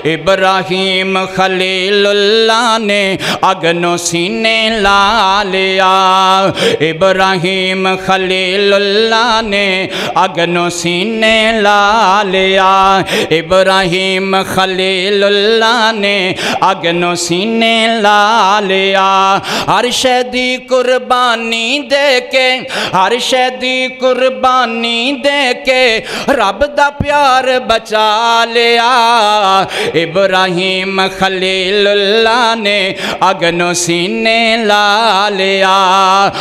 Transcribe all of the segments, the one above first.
ابراہیم خلیل اللہ نے اگنو سینے لا لیا ابراہیم خلیل اللہ نے اگنو سینے لا لیا ابراہیم خلیل اللہ نے اگنو سینے لا لیا ہر شے دی قربانی دے کے ہر شے دی قربانی دے کے رب دا پیار بچا لیا ابراہیم خلیل اللہ نے اگنو سینے لا لیا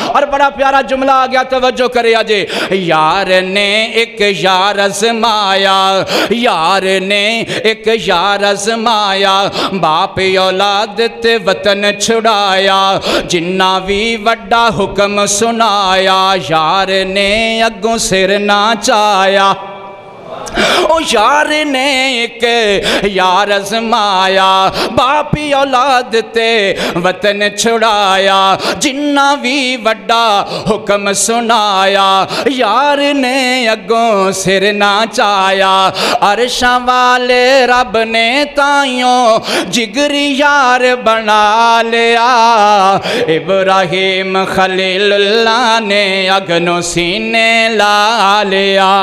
اور بڑا پیارا جملہ آ گیا توجہ کرے آجے یار نے ایک یار ازمایا یار نے ایک یار ازمایا باپ اولاد تے وطن چھڑایا جنہ بھی وڈا حکم سنایا یار نے اگوں سر نہ چایا او یار نے ایک یار ازمایا باپی اولاد تے وطن چھڑایا جنہ بھی وڈا حکم سنایا یار نے اگوں سر نہ چایا عرشاں والے رب نے تائیوں جگری یار بنا لیا ابراہیم خلیل اللہ نے اگنو سینے لا لیا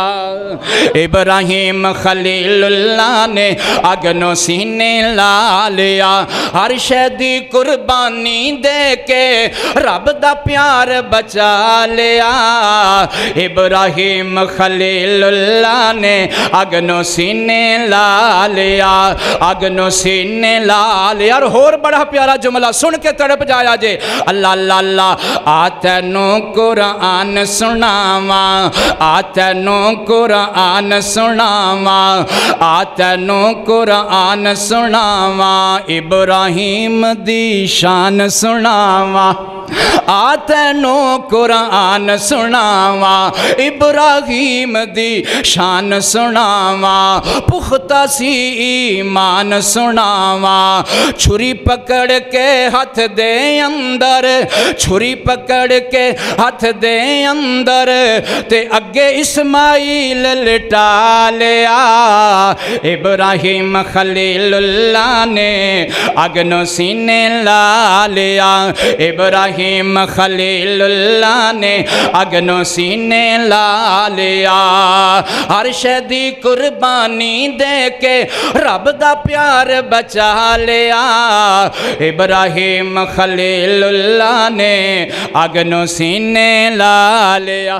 ابراہیم خلیل اللہ نے اگنو سینے لا لیا ہر شے دی قربانی دے کے رب دا پیار بچا لیا ابراہیم خلیل اللہ نے اگنو سینے لا لیا اگنو سینے لا لیا اور ہور بڑا پیارا جملہ سن کے تڑپ جایا جے اللہ اللہ اللہ آتنو قرآن سناواں آتنو قرآن سناواں آتنو قرآن سناواں ابراہیم دی شان سناواں آتنو قرآن سناواں ابراہیم دی شان سناواں پختہ سی ایمان سناواں چھری پکڑ کے ہاتھ دے اندر چھری پکڑ کے ہاتھ دے اندر تے اگے اسماعیل لٹا لیا ابراہیم خلیل اللہ نے اگنو سینے لا لیا ابراہیم خلیل اللہ نے اگنو سینے لا لیا ہر شے دی قربانی دے کے رب دا پیار بچا لیا ابراہیم خلیل اللہ نے اگنو سینے لا لیا